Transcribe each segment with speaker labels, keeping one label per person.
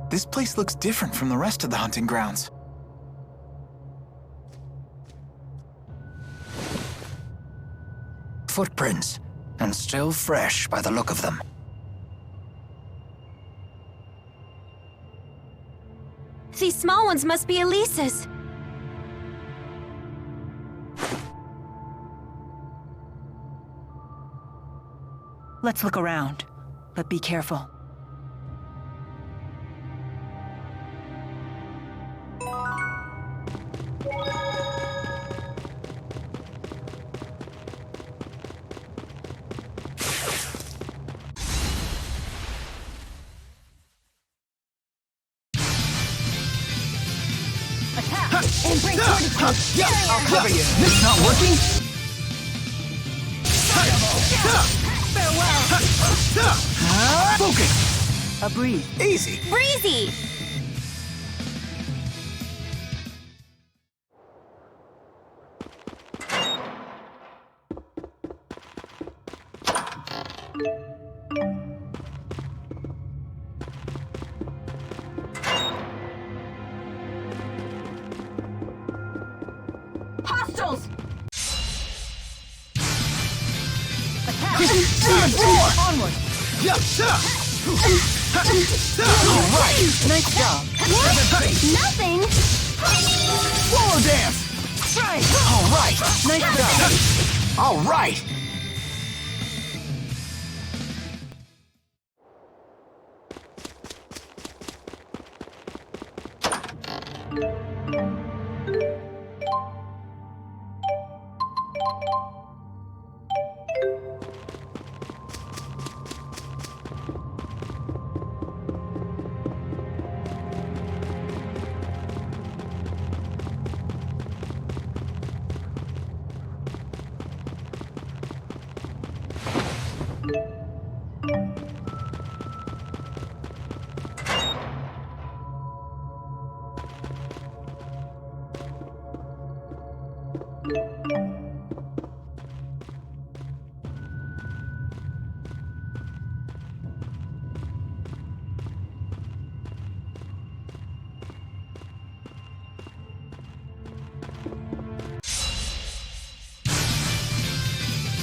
Speaker 1: This place looks different from the rest of the hunting grounds.
Speaker 2: Footprints, and still fresh by the look of them.
Speaker 3: These small ones must be Elise's.
Speaker 4: Let's look around, but be careful.
Speaker 3: And bring fortitude.
Speaker 2: I'll cover you. This not working?
Speaker 3: Farewell.
Speaker 2: Focus!
Speaker 4: A breeze.
Speaker 2: Easy!
Speaker 3: Breezy. Hostiles.
Speaker 4: Onward!
Speaker 2: Alright!
Speaker 4: Nice job.
Speaker 3: Nothing.
Speaker 2: Swallow dance!
Speaker 4: Right!
Speaker 2: Alright!
Speaker 4: Nice job.
Speaker 2: Alright!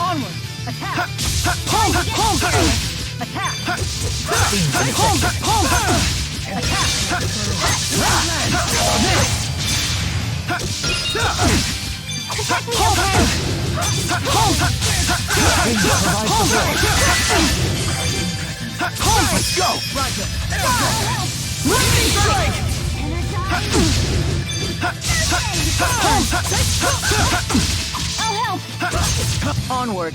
Speaker 4: Onward! Attack!
Speaker 2: Hold!
Speaker 4: Attack!
Speaker 2: Hold! Let's go!
Speaker 4: Roger!
Speaker 2: Lightning strike!
Speaker 3: I'll help.
Speaker 4: Onward!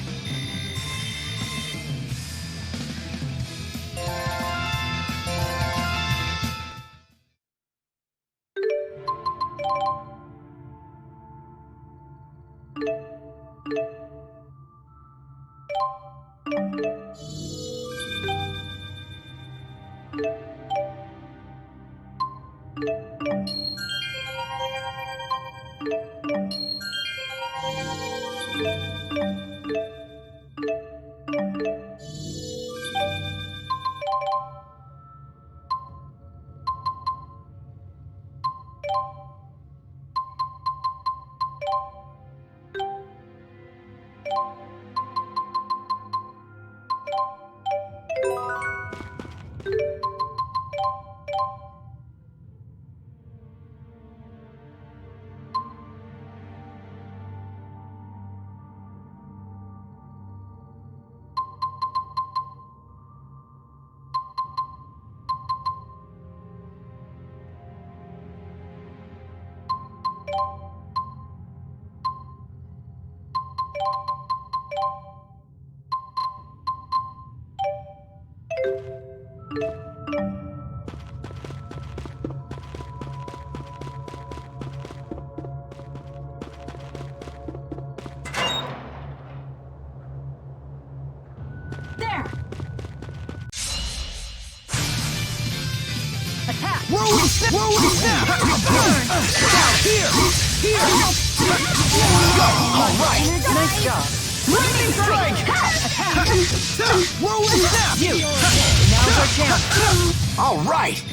Speaker 3: There.
Speaker 4: Attack!
Speaker 2: Whirling snap! Whirling snap! Here! Here! Go! All right!
Speaker 4: Nice job.
Speaker 2: Lightning strike! Whirling snap!
Speaker 4: You. Now's our chance.
Speaker 2: All right!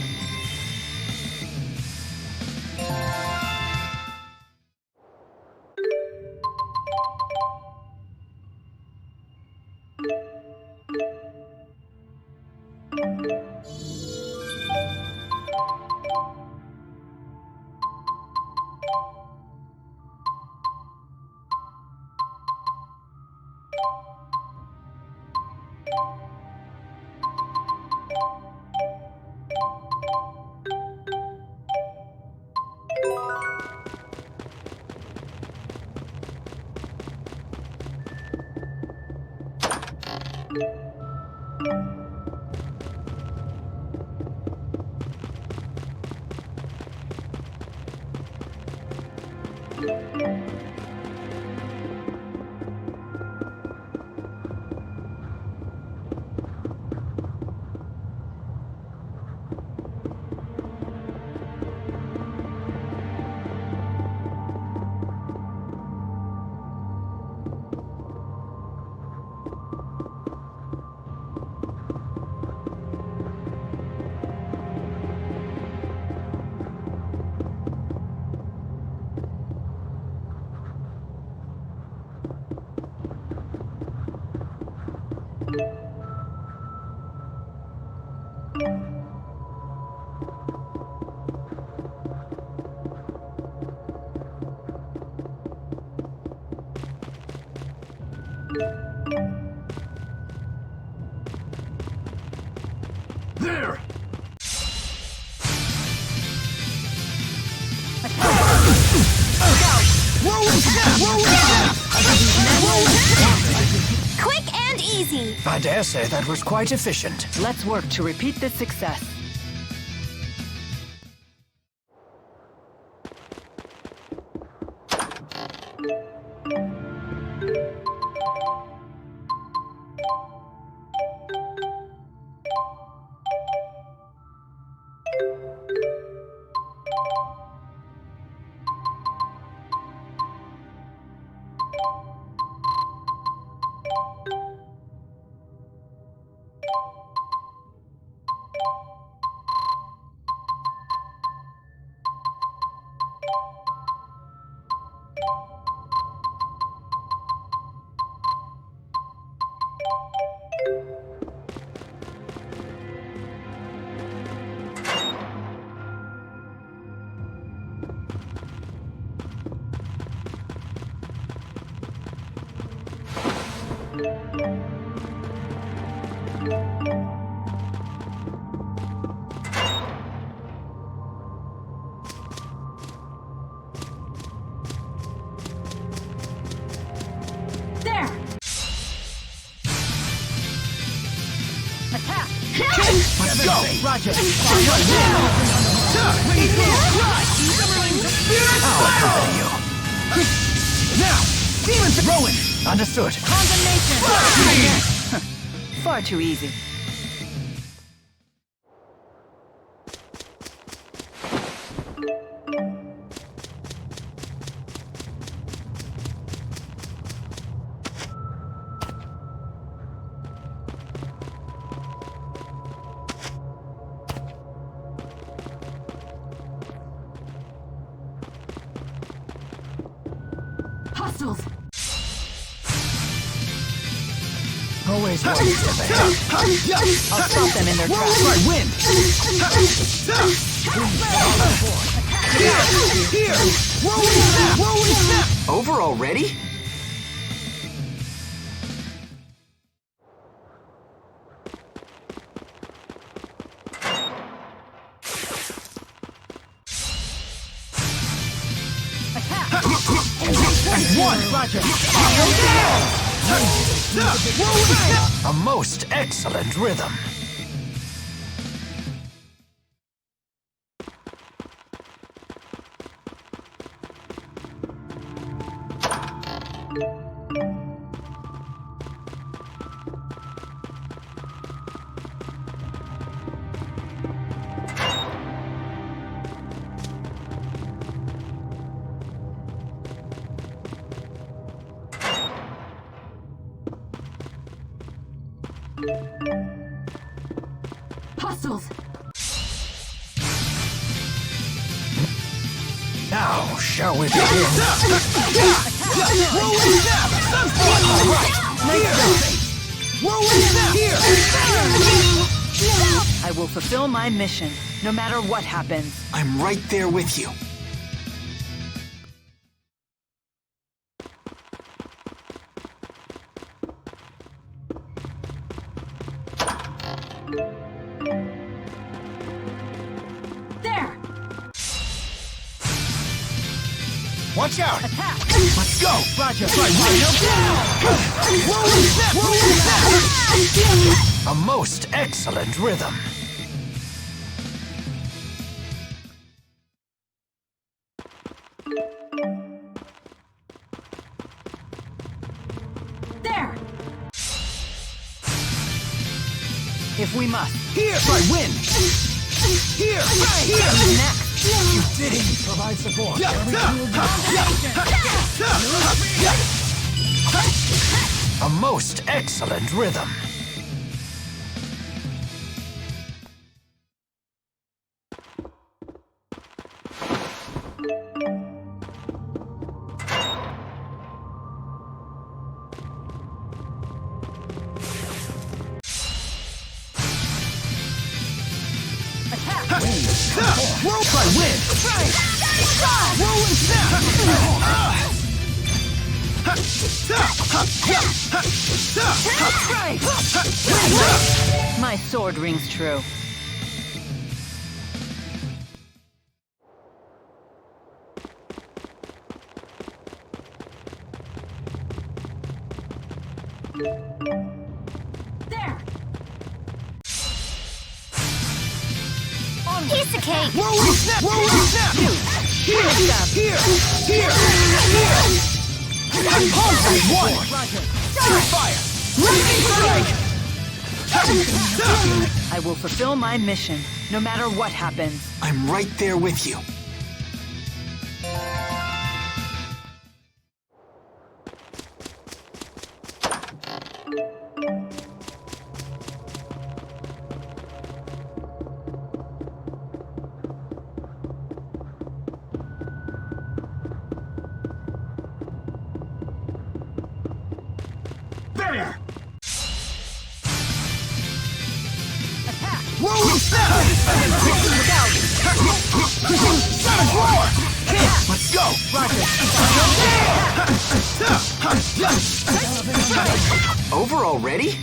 Speaker 2: There! Whirling snap! Whirling snap!
Speaker 3: Quick and easy.
Speaker 2: I dare say that was quite efficient.
Speaker 4: Let's work to repeat this success.
Speaker 3: There.
Speaker 4: Attack!
Speaker 2: Let's go!
Speaker 4: Roger.
Speaker 2: I'll accompany you. Now! Demons rolling! Understood.
Speaker 4: Condemnation! Far too easy.
Speaker 3: Hostiles.
Speaker 2: Always one step ahead.
Speaker 4: I'll stop them in their tracks.
Speaker 2: I win! Here! Rolling snap! Rolling snap! Over already? One!
Speaker 4: Roger.
Speaker 2: A most excellent rhythm.
Speaker 3: Hostiles!
Speaker 2: Now, shall we begin?
Speaker 4: I will fulfill my mission, no matter what happens.
Speaker 1: I'm right there with you.
Speaker 3: There!
Speaker 2: Watch out!
Speaker 4: Attack!
Speaker 2: Let's go!
Speaker 4: Roger.
Speaker 2: A most excellent rhythm.
Speaker 3: There!
Speaker 4: If we must.
Speaker 2: Here! I win! Here! Here!
Speaker 4: Next.
Speaker 2: You did it! Provide support. A most excellent rhythm. I win! Rolling snap!
Speaker 4: My sword rings true.
Speaker 3: There!
Speaker 5: Piece of cake!
Speaker 2: Rolling snap! Rolling snap! Here! Here! Here! One! Fire!
Speaker 4: I will fulfill my mission, no matter what happens.
Speaker 1: I'm right there with you.
Speaker 2: There!
Speaker 4: Attack!
Speaker 2: Rolling snap! Sonic roar! Let's go!
Speaker 1: Over already?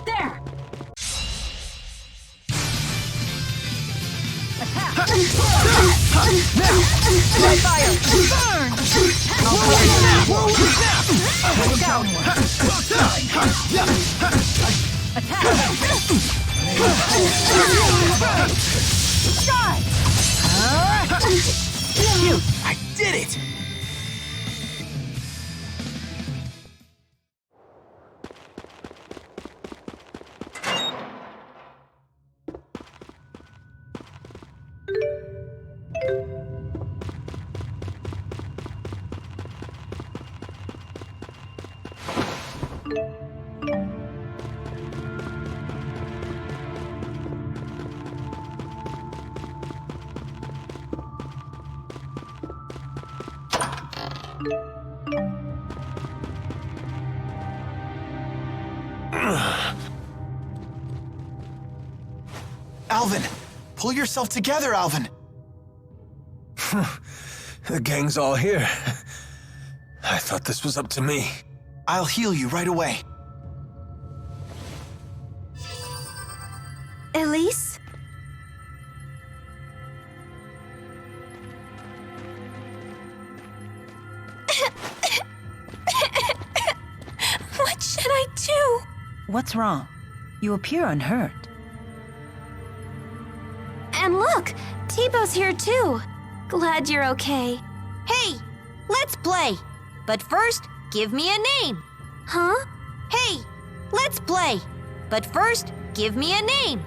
Speaker 3: There!
Speaker 4: Attack! Fire! Burn! Look out! Attack! Die! Shoot!
Speaker 1: I did it! Alvin! Pull yourself together, Alvin!
Speaker 2: The gang's all here. I thought this was up to me.
Speaker 1: I'll heal you right away.
Speaker 5: Elise? What should I do?
Speaker 4: What's wrong? You appear unhurt.
Speaker 5: And look, T-Bow's here too. Glad you're okay.
Speaker 6: Hey, let's play. But first, give me a name.
Speaker 5: Huh?
Speaker 6: Hey, let's play. But first, give me a name.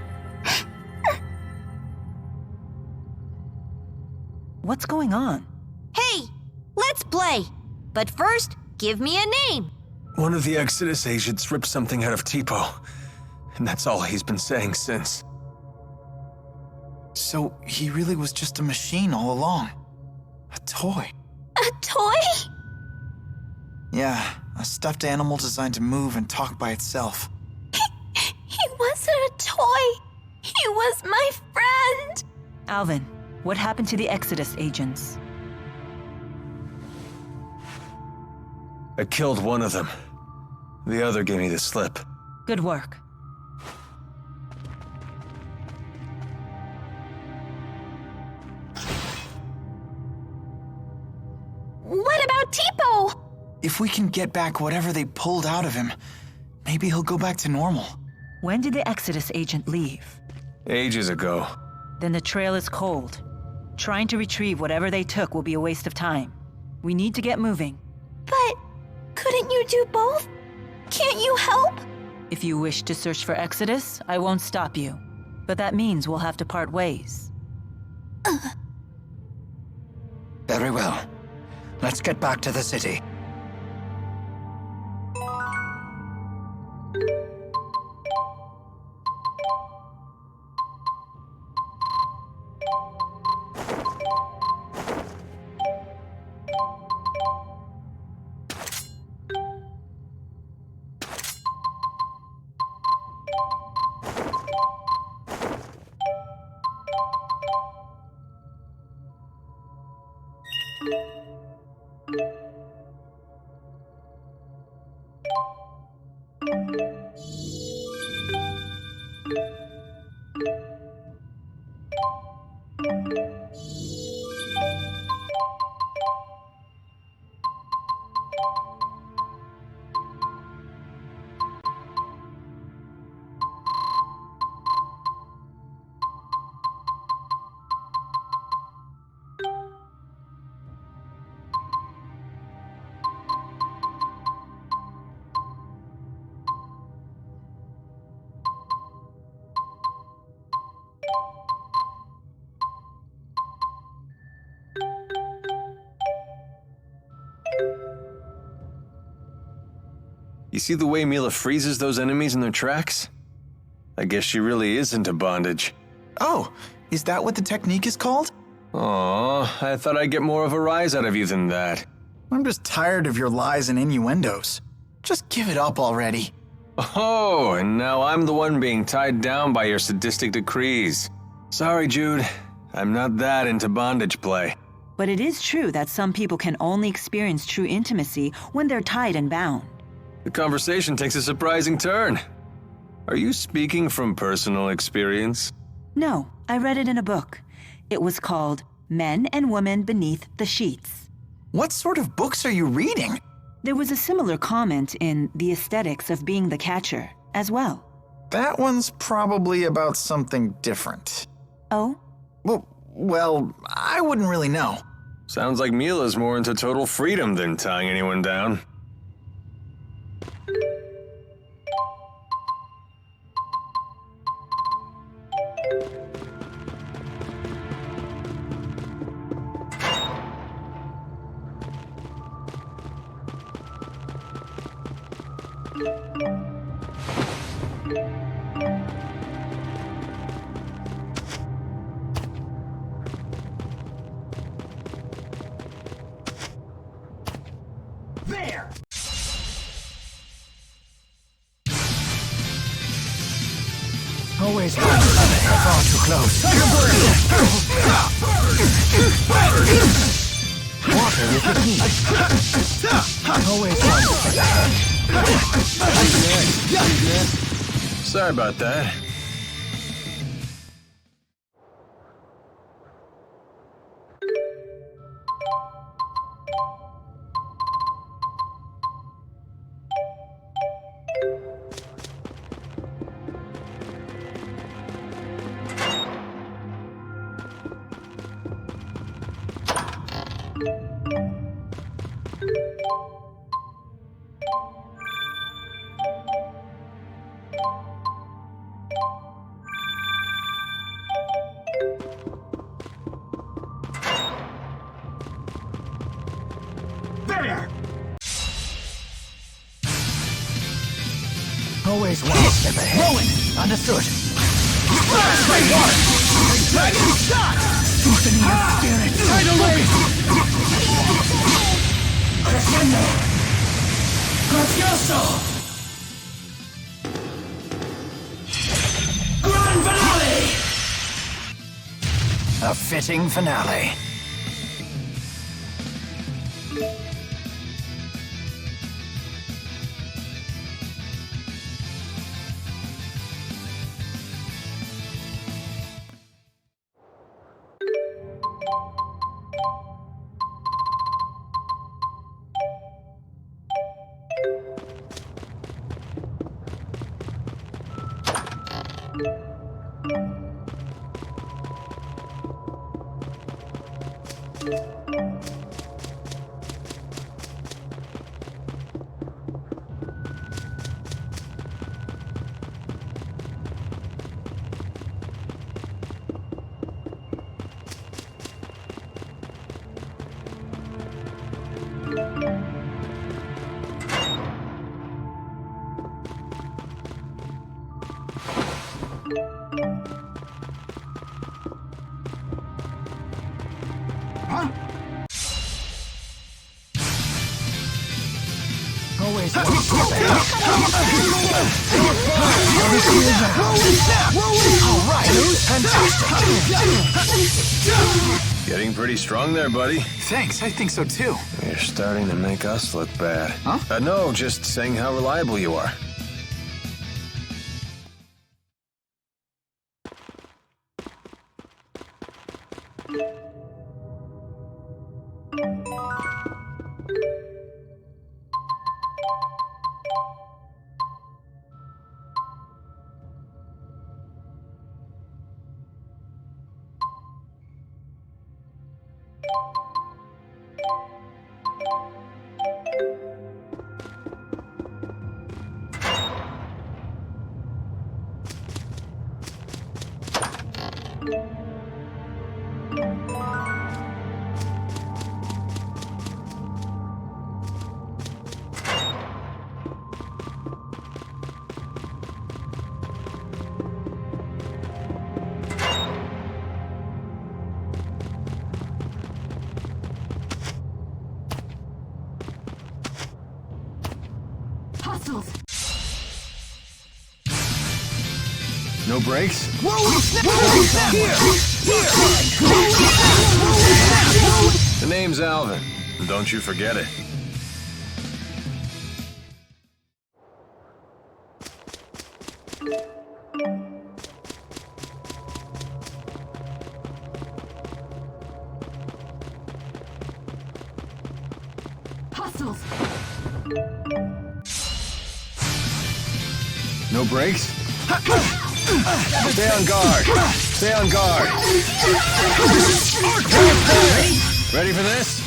Speaker 4: What's going on?
Speaker 6: Hey, let's play. But first, give me a name.
Speaker 2: One of the Exodus agents ripped something out of Tipo, and that's all he's been saying since.
Speaker 1: So he really was just a machine all along. A toy.
Speaker 5: A toy?
Speaker 1: Yeah, a stuffed animal designed to move and talk by itself.
Speaker 5: He wasn't a toy. He was my friend.
Speaker 4: Alvin, what happened to the Exodus agents?
Speaker 2: I killed one of them. The other gave me the slip.
Speaker 4: Good work.
Speaker 5: What about Tipo?
Speaker 1: If we can get back whatever they pulled out of him, maybe he'll go back to normal.
Speaker 4: When did the Exodus agent leave?
Speaker 2: Ages ago.
Speaker 4: Then the trail is cold. Trying to retrieve whatever they took will be a waste of time. We need to get moving.
Speaker 5: But couldn't you do both? Can't you help?
Speaker 4: If you wish to search for Exodus, I won't stop you. But that means we'll have to part ways.
Speaker 1: Very well. Let's get back to the city.
Speaker 2: You see the way Mila freezes those enemies in their tracks? I guess she really is into bondage.
Speaker 1: Oh, is that what the technique is called?
Speaker 2: Aw, I thought I'd get more of a rise out of you than that.
Speaker 1: I'm just tired of your lies and innuendos. Just give it up already.
Speaker 2: Oh, and now I'm the one being tied down by your sadistic decrees. Sorry, Jude. I'm not that into bondage play.
Speaker 4: But it is true that some people can only experience true intimacy when they're tied and bound.
Speaker 2: The conversation takes a surprising turn. Are you speaking from personal experience?
Speaker 4: No, I read it in a book. It was called Men and Women Beneath the Sheets.
Speaker 1: What sort of books are you reading?
Speaker 4: There was a similar comment in The Aesthetics of Being the Catcher as well.
Speaker 1: That one's probably about something different.
Speaker 4: Oh?
Speaker 1: Well, I wouldn't really know.
Speaker 2: Sounds like Mila's more into total freedom than tying anyone down.
Speaker 7: There!
Speaker 1: Always far too close. Water with the heat. Always
Speaker 2: Sorry about that.
Speaker 7: There!
Speaker 1: Always one step ahead. Rolling. Understood. Straight water. Dragon shot. Softening your spirit. Right away. Crescendo. Gracioso. Grand finale. A fitting finale. Always one step ahead. All right, fantastic.
Speaker 2: Getting pretty strong there, buddy.
Speaker 1: Thanks, I think so too.
Speaker 2: You're starting to make us look bad.
Speaker 1: Huh?
Speaker 2: No, just saying how reliable you are.
Speaker 3: Hostiles!
Speaker 2: No brakes? The name's Alvin. Don't you forget it.
Speaker 3: Hostiles!
Speaker 2: No brakes? Stay on guard. Stay on guard. Ready for this?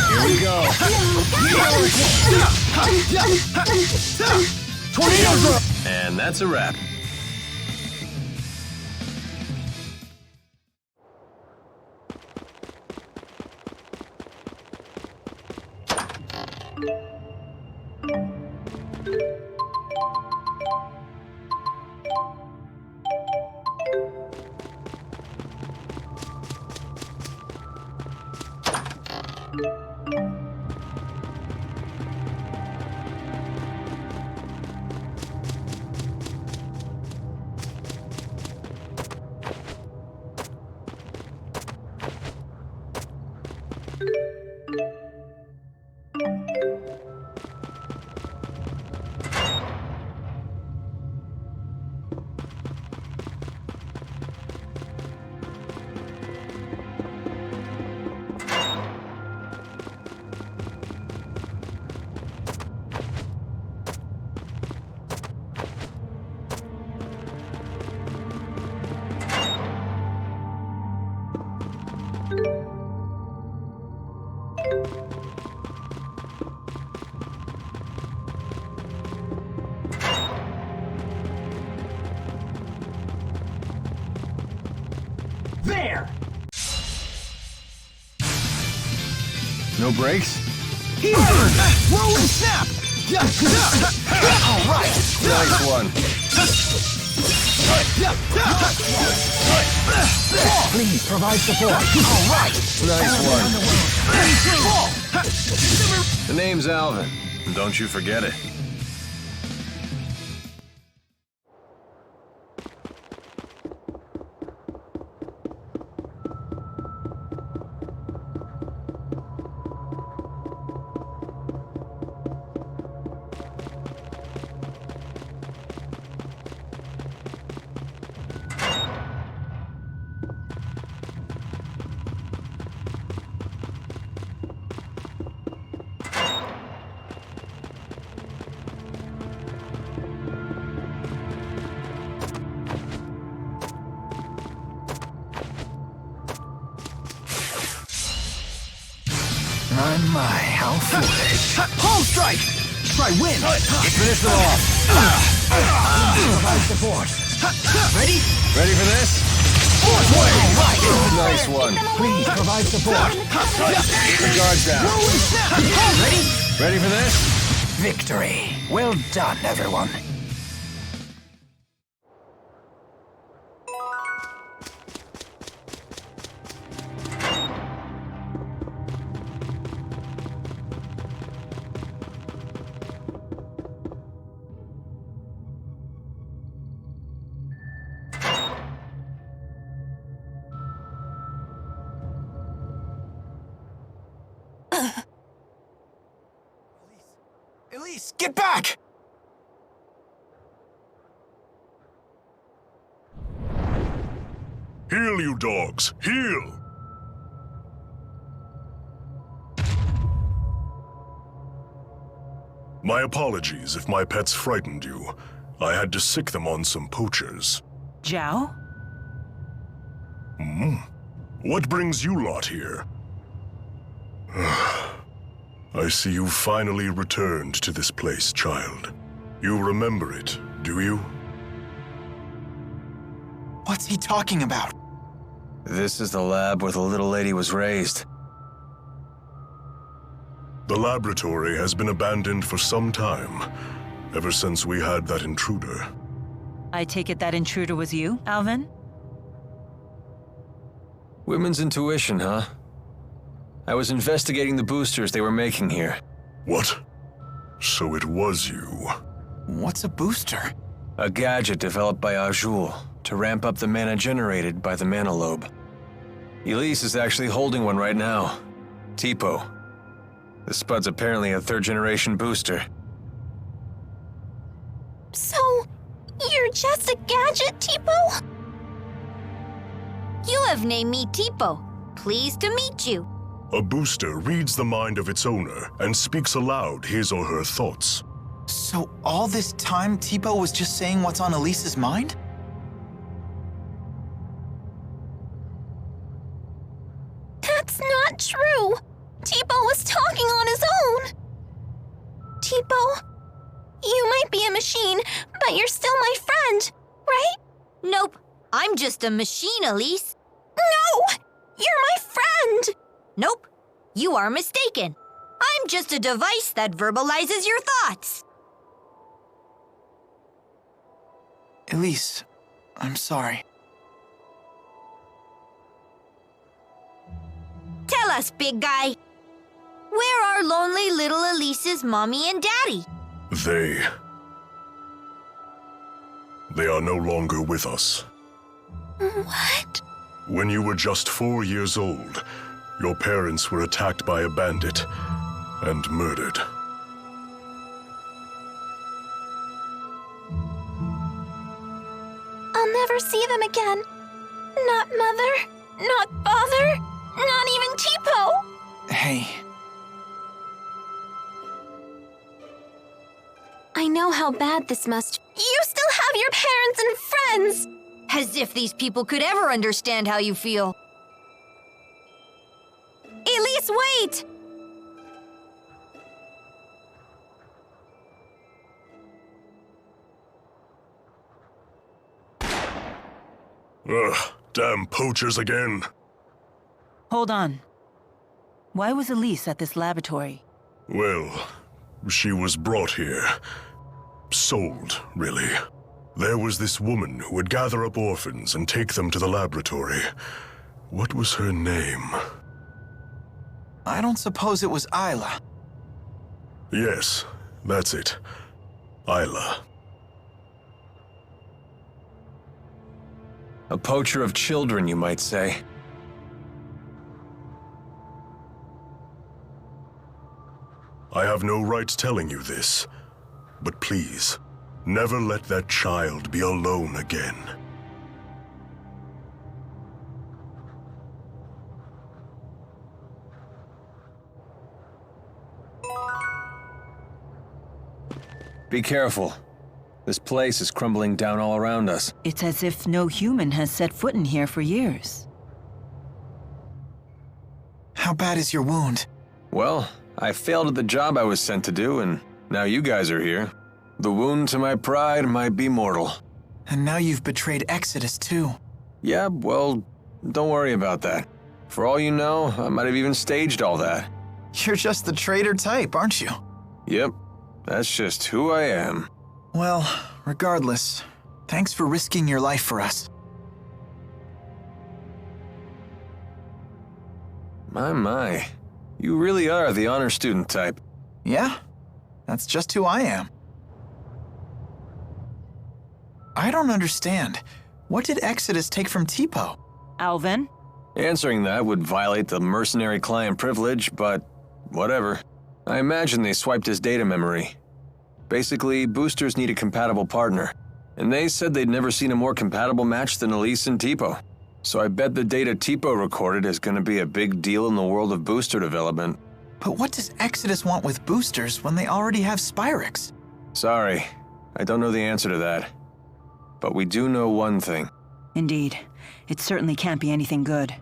Speaker 2: Here we go. Tornado! And that's a wrap.
Speaker 7: There!
Speaker 2: No brakes?
Speaker 1: Here! Rolling snap! All right!
Speaker 2: Nice one.
Speaker 1: Please provide support. All right!
Speaker 2: Nice one. The name's Alvin. Don't you forget it.
Speaker 1: My, how foolish. Home strike! Try win!
Speaker 2: Finish them off.
Speaker 1: Provide support. Ready?
Speaker 2: Ready for this?
Speaker 1: Fourth way! All right!
Speaker 2: Nice one.
Speaker 1: Please provide support.
Speaker 2: Keep the guards down.
Speaker 1: Rolling snap! Ready?
Speaker 2: Ready for this?
Speaker 1: Victory. Well done, everyone. Elise, get back!
Speaker 8: Heal, you dogs! Heal! My apologies if my pets frightened you. I had to sick them on some poachers.
Speaker 4: Zhao?
Speaker 8: What brings you lot here? I see you finally returned to this place, child. You remember it, do you?
Speaker 1: What's he talking about?
Speaker 2: This is the lab where the little lady was raised.
Speaker 8: The laboratory has been abandoned for some time, ever since we had that intruder.
Speaker 4: I take it that intruder was you, Alvin?
Speaker 2: Women's intuition, huh? I was investigating the boosters they were making here.
Speaker 8: What? So it was you.
Speaker 1: What's a booster?
Speaker 2: A gadget developed by Jude to ramp up the mana generated by the mana lobe. Elise is actually holding one right now. Tipo. The Spud's apparently a third-generation booster.
Speaker 5: So, you're just a gadget, Tipo?
Speaker 6: You have named me Tipo. Pleased to meet you.
Speaker 8: A booster reads the mind of its owner and speaks aloud his or her thoughts.
Speaker 1: So all this time, Tipo was just saying what's on Elise's mind?
Speaker 5: That's not true. Tipo was talking on his own. Tipo, you might be a machine, but you're still my friend, right?
Speaker 6: Nope. I'm just a machine, Elise.
Speaker 5: No! You're my friend!
Speaker 6: Nope. You are mistaken. I'm just a device that verbalizes your thoughts.
Speaker 1: Elise, I'm sorry.
Speaker 6: Tell us, big guy. Where are lonely little Elise's mommy and daddy?
Speaker 8: They are no longer with us.
Speaker 5: What?
Speaker 8: When you were just 4 years old, your parents were attacked by a bandit and murdered.
Speaker 5: I'll never see them again. Not Mother, not Father, not even Tipo.
Speaker 1: Hey,
Speaker 5: I know how bad this must. You still have your parents and friends.
Speaker 6: As if these people could ever understand how you feel.
Speaker 5: Elise, wait!
Speaker 8: Ugh, damn poachers again.
Speaker 4: Hold on. Why was Elise at this laboratory?
Speaker 8: Well, she was brought here. Sold, really. There was this woman who would gather up orphans and take them to the laboratory. What was her name?
Speaker 1: I don't suppose it was Isla.
Speaker 8: Yes, that's it. Isla.
Speaker 2: A poacher of children, you might say.
Speaker 8: I have no right telling you this, but please, never let that child be alone again.
Speaker 2: Be careful. This place is crumbling down all around us.
Speaker 4: It's as if no human has set foot in here for years.
Speaker 1: How bad is your wound?
Speaker 2: Well, I failed at the job I was sent to do, and now you guys are here. The wound to my pride might be mortal.
Speaker 1: And now you've betrayed Exodus too.
Speaker 2: Yeah, well, don't worry about that. For all you know, I might have even staged all that.
Speaker 1: You're just the traitor type, aren't you?
Speaker 2: Yep, that's just who I am.
Speaker 1: Well, regardless, thanks for risking your life for us.
Speaker 2: My. You really are the honor student type.
Speaker 1: Yeah, that's just who I am. I don't understand. What did Exodus take from Tipo?
Speaker 4: Alvin?
Speaker 2: Answering that would violate the mercenary client privilege, but whatever. I imagine they swiped his data memory. Basically, boosters need a compatible partner, and they said they'd never seen a more compatible match than Elise and Tipo. So I bet the data Tipo recorded is going to be a big deal in the world of booster development.
Speaker 1: But what does Exodus want with boosters when they already have Spyrix?
Speaker 2: Sorry, I don't know the answer to that. But we do know one thing.
Speaker 4: Indeed. It certainly can't be anything good.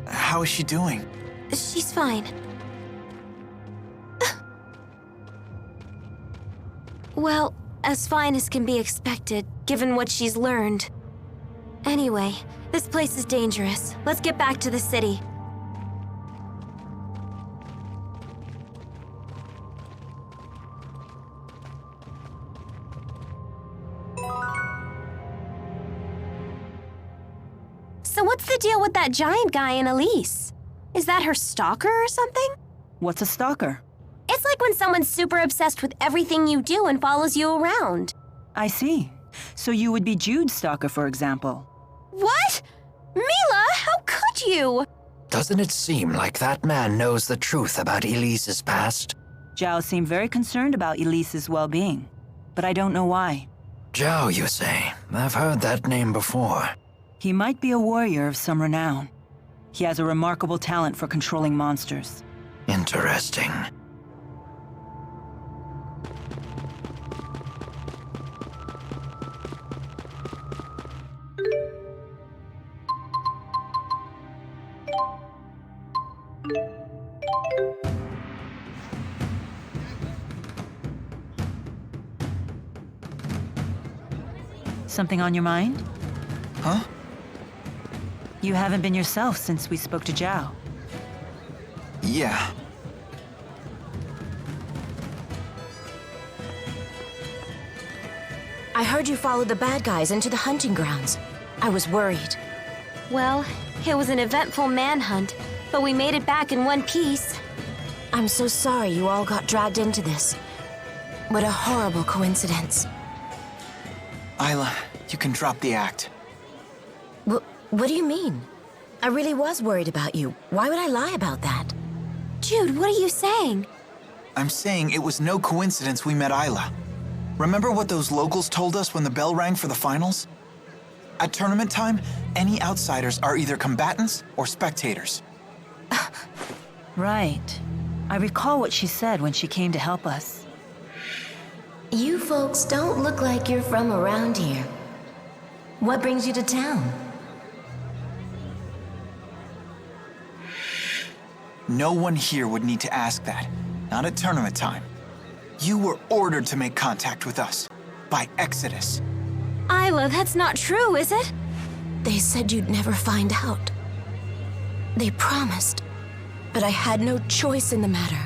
Speaker 1: How is she doing?
Speaker 5: She's fine. Well, as fine as can be expected, given what she's learned. Anyway, this place is dangerous. Let's get back to the city. So what's the deal with that giant guy and Elise? Is that her stalker or something?
Speaker 4: What's a stalker?
Speaker 5: It's like when someone's super obsessed with everything you do and follows you around.
Speaker 4: I see. So you would be Jude's stalker, for example.
Speaker 5: What? Mila, how could you?
Speaker 9: Doesn't it seem like that man knows the truth about Elise's past?
Speaker 4: Zhao seemed very concerned about Elise's well-being, but I don't know why.
Speaker 9: Zhao, you say? I've heard that name before.
Speaker 4: He might be a warrior of some renown. He has a remarkable talent for controlling monsters.
Speaker 9: Interesting.
Speaker 4: Something on your mind?
Speaker 1: Huh?
Speaker 4: You haven't been yourself since we spoke to Zhao.
Speaker 1: Yeah.
Speaker 10: I heard you followed the bad guys into the hunting grounds. I was worried.
Speaker 5: Well, it was an eventful manhunt, but we made it back in one piece.
Speaker 10: I'm so sorry you all got dragged into this. What a horrible coincidence.
Speaker 1: Isla, you can drop the act.
Speaker 10: What do you mean? I really was worried about you. Why would I lie about that?
Speaker 5: Jude, what are you saying?
Speaker 1: I'm saying it was no coincidence we met Isla. Remember what those locals told us when the bell rang for the finals? At tournament time, any outsiders are either combatants or spectators.
Speaker 4: Right. I recall what she said when she came to help us.
Speaker 10: You folks don't look like you're from around here. What brings you to town?
Speaker 1: No one here would need to ask that. Not at tournament time. You were ordered to make contact with us. By Exodus.
Speaker 5: Isla, that's not true, is it?
Speaker 10: They said you'd never find out. They promised. But I had no choice in the matter.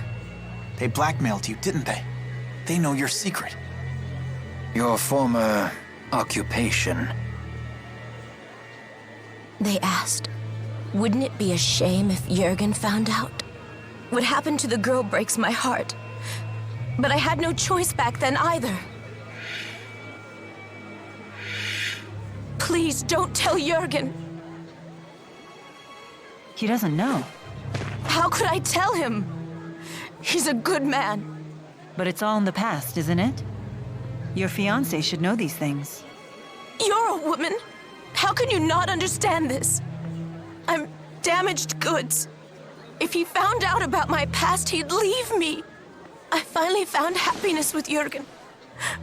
Speaker 1: They blackmailed you, didn't they? They know your secret.
Speaker 9: Your former occupation.
Speaker 10: They asked, wouldn't it be a shame if Jurgen found out? What happened to the girl breaks my heart. But I had no choice back then either. Please don't tell Jurgen.
Speaker 4: He doesn't know.
Speaker 10: How could I tell him? He's a good man.
Speaker 4: But it's all in the past, isn't it? Your fiancé should know these things.
Speaker 10: You're a woman. How can you not understand this? I'm damaged goods. If he found out about my past, he'd leave me. I finally found happiness with Jurgen.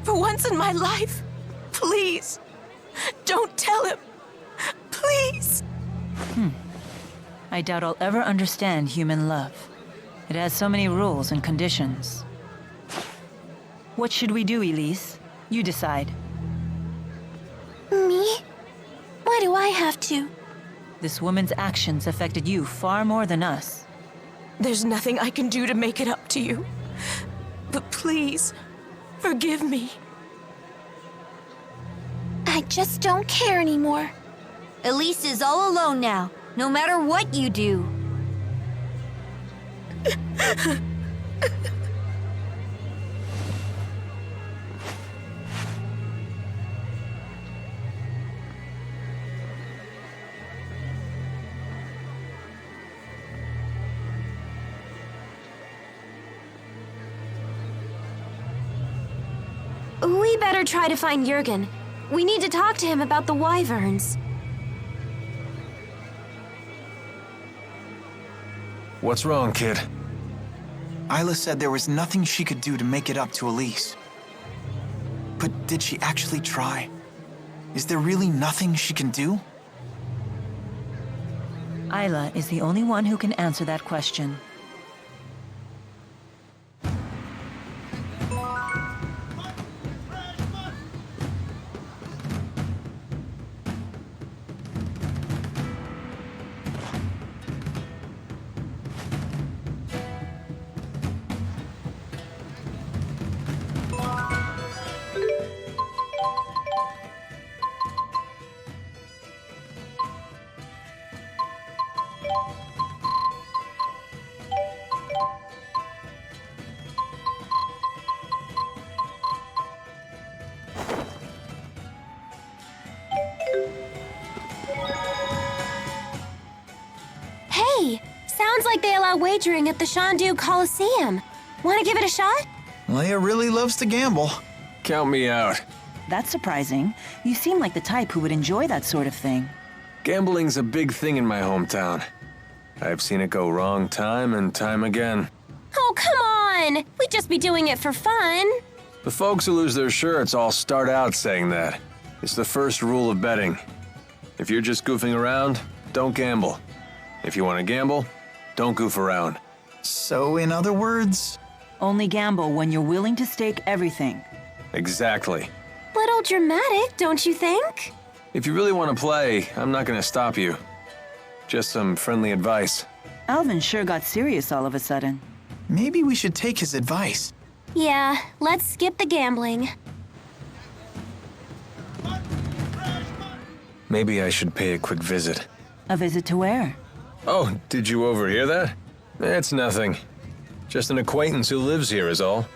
Speaker 10: For once in my life. Please. Don't tell him. Please.
Speaker 4: I doubt I'll ever understand human love. It has so many rules and conditions. What should we do, Elise? You decide.
Speaker 5: Me? Why do I have to?
Speaker 4: This woman's actions affected you far more than us.
Speaker 10: There's nothing I can do to make it up to you. But please, forgive me.
Speaker 5: I just don't care anymore.
Speaker 6: Elise is all alone now, no matter what you do.
Speaker 5: We better try to find Jurgen. We need to talk to him about the wyverns.
Speaker 2: What's wrong, kid?
Speaker 1: Isla said there was nothing she could do to make it up to Elise. But did she actually try? Is there really nothing she can do?
Speaker 4: Isla is the only one who can answer that question.
Speaker 5: Hey, sounds like they allow wagering at the Shandu Coliseum. Want to give it a shot?
Speaker 1: Leia really loves to gamble.
Speaker 2: Count me out.
Speaker 4: That's surprising. You seem like the type who would enjoy that sort of thing.
Speaker 2: Gambling's a big thing in my hometown. I've seen it go wrong time and time again.
Speaker 5: Oh, come on! We'd just be doing it for fun.
Speaker 2: The folks who lose their shirts all start out saying that. It's the first rule of betting. If you're just goofing around, don't gamble. If you want to gamble, don't goof around.
Speaker 1: So, in other words...
Speaker 4: Only gamble when you're willing to stake everything.
Speaker 2: Exactly.
Speaker 5: Little little dramatic, don't you think?
Speaker 2: If you really want to play, I'm not gonna stop you. Just some friendly advice.
Speaker 4: Alvin sure got serious all of a sudden.
Speaker 1: Maybe we should take his advice.
Speaker 5: Yeah, let's skip the gambling.
Speaker 2: Maybe I should pay a quick visit.
Speaker 4: A visit to where?
Speaker 2: Oh, did you overhear that? It's nothing. Just an acquaintance who lives here is all.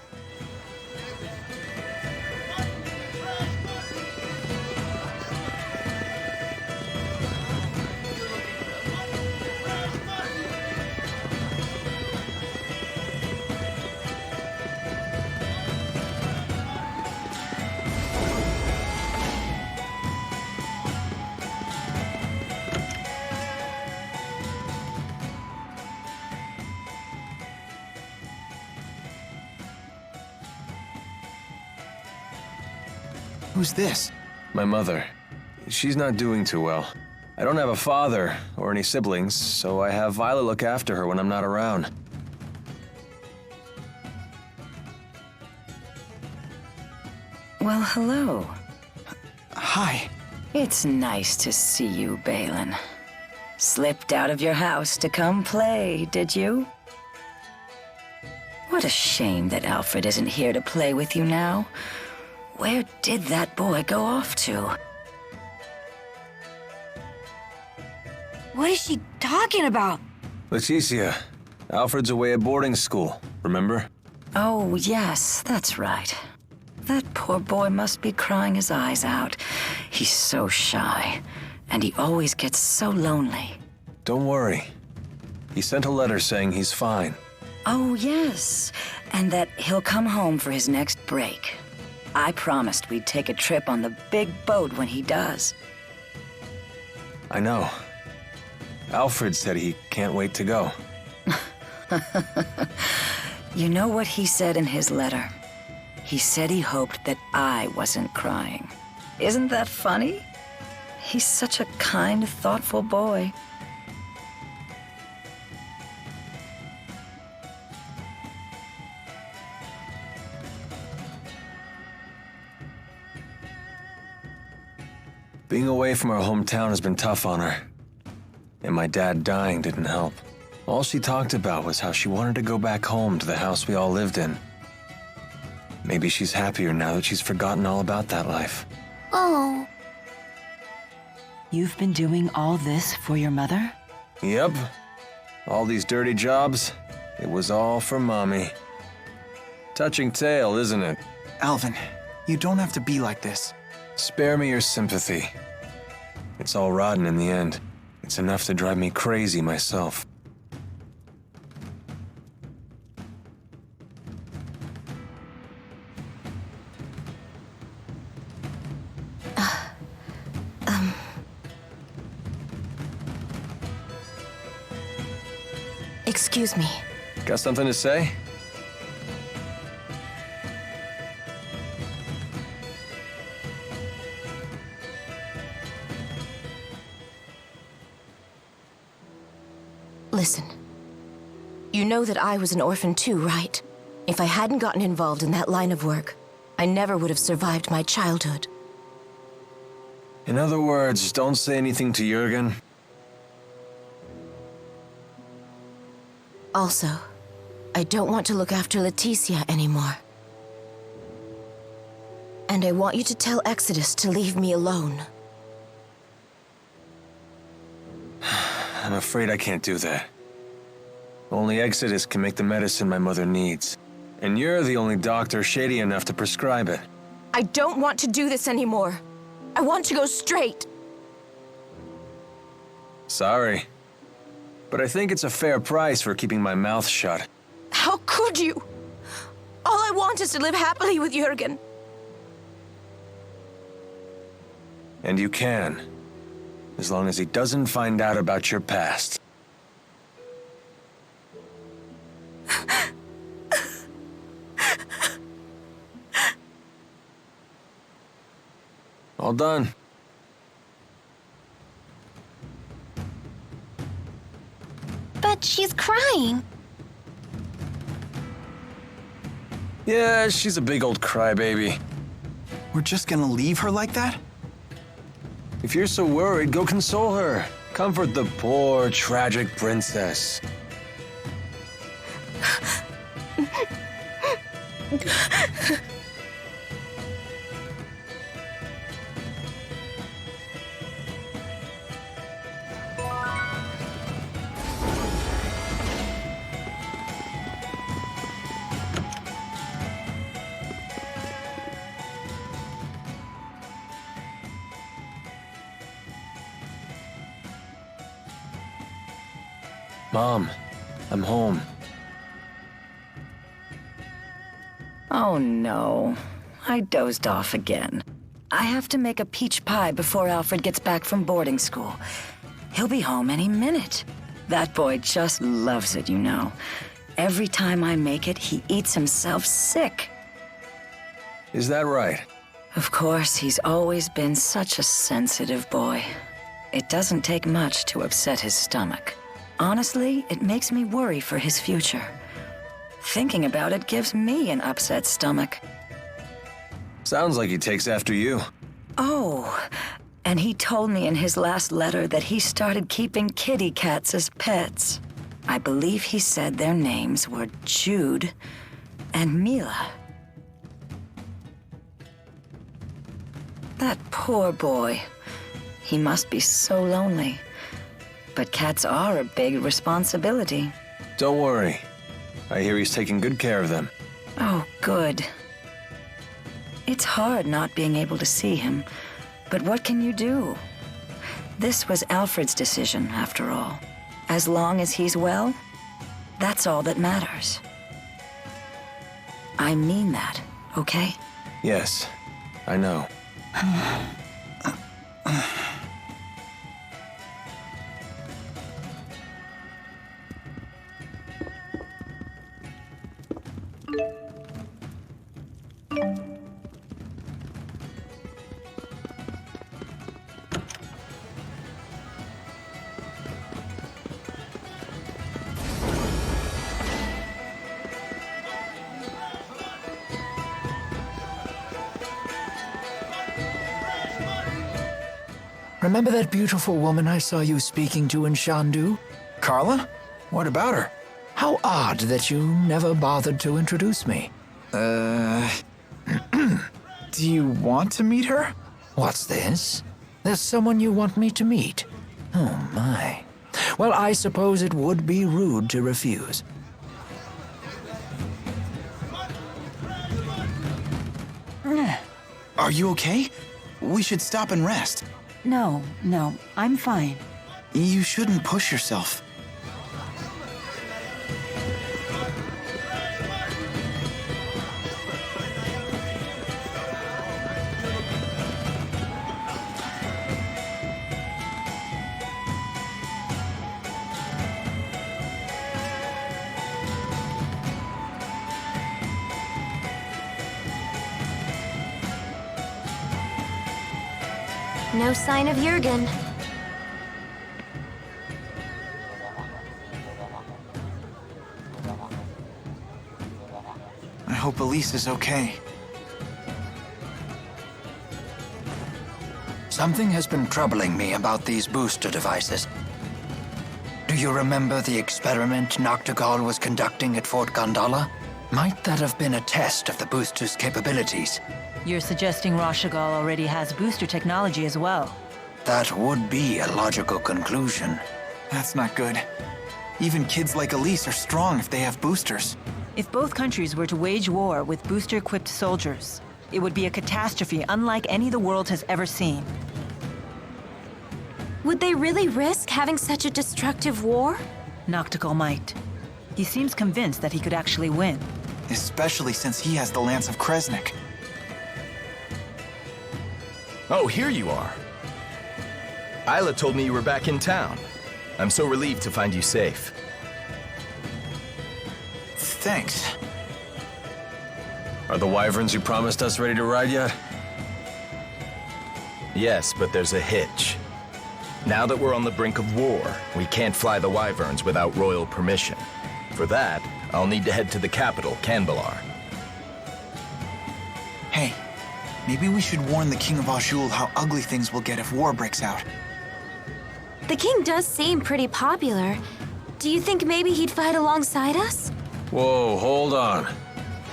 Speaker 1: Who's this?
Speaker 2: My mother. She's not doing too well. I don't have a father or any siblings, so I have Violet look after her when I'm not around.
Speaker 11: Well, hello.
Speaker 1: Hi.
Speaker 11: It's nice to see you, Balin. Slipped out of your house to come play, did you? What a shame that Alfred isn't here to play with you now. Where did that boy go off to?
Speaker 6: What is she talking about?
Speaker 2: Leticia, Alfred's away at boarding school, remember?
Speaker 11: Oh, yes, that's right. That poor boy must be crying his eyes out. He's so shy, and he always gets so lonely.
Speaker 2: Don't worry. He sent a letter saying he's fine.
Speaker 11: Oh, yes, and that he'll come home for his next break. I promised we'd take a trip on the big boat when he does.
Speaker 2: I know. Alfred said he can't wait to go.
Speaker 11: You know what he said in his letter? He said he hoped that I wasn't crying. Isn't that funny? He's such a kind, thoughtful boy.
Speaker 2: Being away from her hometown has been tough on her. And my dad dying didn't help. All she talked about was how she wanted to go back home to the house we all lived in. Maybe she's happier now that she's forgotten all about that life.
Speaker 5: Oh.
Speaker 4: You've been doing all this for your mother?
Speaker 2: Yep. All these dirty jobs, it was all for Mommy. Touching tale, isn't it?
Speaker 1: Alvin, you don't have to be like this.
Speaker 2: Spare me your sympathy. It's all rotten in the end. It's enough to drive me crazy myself.
Speaker 10: Excuse me.
Speaker 2: Got something to say?
Speaker 10: Listen. You know that I was an orphan too, right? If I hadn't gotten involved in that line of work, I never would have survived my childhood.
Speaker 2: In other words, don't say anything to Jurgen.
Speaker 10: Also, I don't want to look after Leticia anymore. And I want you to tell Exodus to leave me alone.
Speaker 2: I'm afraid I can't do that. Only Exodus can make the medicine my mother needs. And you're the only doctor shady enough to prescribe it.
Speaker 10: I don't want to do this anymore. I want to go straight.
Speaker 2: Sorry. But I think it's a fair price for keeping my mouth shut.
Speaker 10: How could you? All I want is to live happily with Jurgen.
Speaker 2: And you can. As long as he doesn't find out about your past. All done.
Speaker 5: But she's crying.
Speaker 2: Yeah, she's a big old crybaby.
Speaker 1: We're just gonna leave her like that?
Speaker 2: If you're so worried, go console her. Comfort the poor, tragic princess. Mom, I'm home.
Speaker 11: Oh no, I dozed off again. I have to make a peach pie before Alfred gets back from boarding school. He'll be home any minute. That boy just loves it, you know. Every time I make it, he eats himself sick.
Speaker 2: Is that right?
Speaker 11: Of course, he's always been such a sensitive boy. It doesn't take much to upset his stomach. Honestly, it makes me worry for his future. Thinking about it gives me an upset stomach.
Speaker 2: Sounds like he takes after you.
Speaker 11: Oh, and he told me in his last letter that he started keeping kitty cats as pets. I believe he said their names were Jude and Mila. That poor boy. He must be so lonely. But cats are a big responsibility.
Speaker 2: Don't worry. I hear he's taking good care of them.
Speaker 11: Oh, good. It's hard not being able to see him, but what can you do? This was Alfred's decision, after all. As long as he's well, that's all that matters. I mean that, okay?
Speaker 2: Yes, I know.
Speaker 9: Remember that beautiful woman I saw you speaking to in Shandu?
Speaker 1: Carla? What about her?
Speaker 9: How odd that you never bothered to introduce me.
Speaker 1: Do you want to meet her?
Speaker 9: What's this? There's someone you want me to meet? Oh, my. Well, I suppose it would be rude to refuse.
Speaker 1: Are you okay? We should stop and rest.
Speaker 4: No, I'm fine.
Speaker 1: You shouldn't push yourself.
Speaker 5: No sign of Jurgen.
Speaker 1: I hope Elise is okay.
Speaker 9: Something has been troubling me about these booster devices. Do you remember the experiment Noctigal was conducting at Fort Gondola? Might that have been a test of the booster's capabilities?
Speaker 4: You're suggesting Rashagal already has booster technology as well.
Speaker 9: That would be a logical conclusion.
Speaker 1: That's not good. Even kids like Elise are strong if they have boosters.
Speaker 4: If both countries were to wage war with booster-equipped soldiers, it would be a catastrophe unlike any the world has ever seen.
Speaker 5: Would they really risk having such a destructive war?
Speaker 4: Noctigal might. He seems convinced that he could actually win.
Speaker 1: Especially since he has the Lance of Kresnik.
Speaker 12: Oh, here you are. Isla told me you were back in town. I'm so relieved to find you safe.
Speaker 1: Thanks.
Speaker 2: Are the wyverns you promised us ready to ride yet?
Speaker 12: Yes, but there's a hitch. Now that we're on the brink of war, we can't fly the wyverns without royal permission. For that, I'll need to head to the capital, Canbalar.
Speaker 1: Hey, Maybe we should warn the King of Azul how ugly things will get if war breaks out.
Speaker 5: The king does seem pretty popular. Do you think maybe he'd fight alongside us?
Speaker 2: Whoa, hold on.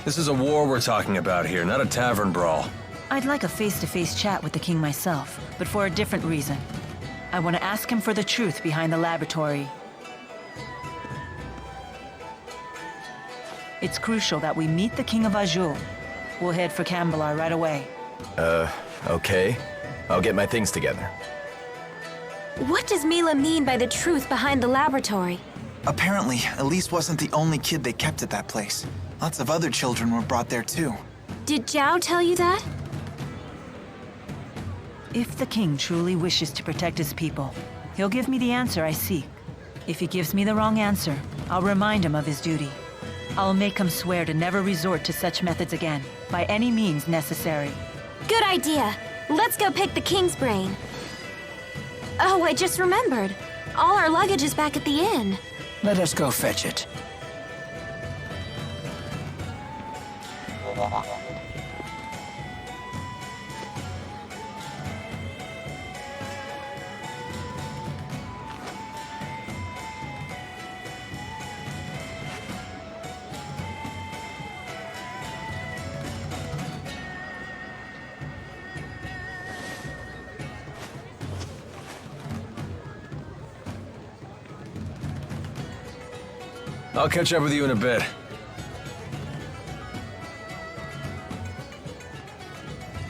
Speaker 2: This is a war we're talking about here, not a tavern brawl.
Speaker 4: I'd like a face-to-face chat with the king myself, but for a different reason. I want to ask him for the truth behind the laboratory. It's crucial that we meet the King of Azul. We'll head for Cambalar right away.
Speaker 12: Okay. I'll get my things together.
Speaker 5: What does Mila mean by the truth behind the laboratory?
Speaker 1: Apparently, Elise wasn't the only kid they kept at that place. Lots of other children were brought there too.
Speaker 5: Did Zhao tell you that?
Speaker 4: If the king truly wishes to protect his people, he'll give me the answer I seek. If he gives me the wrong answer, I'll remind him of his duty. I'll make him swear to never resort to such methods again, by any means necessary.
Speaker 5: Good idea. Let's go pick the king's brain. Oh, I just remembered. All our luggage is back at the inn.
Speaker 9: Let us go fetch it.
Speaker 2: I'll catch up with you in a bit.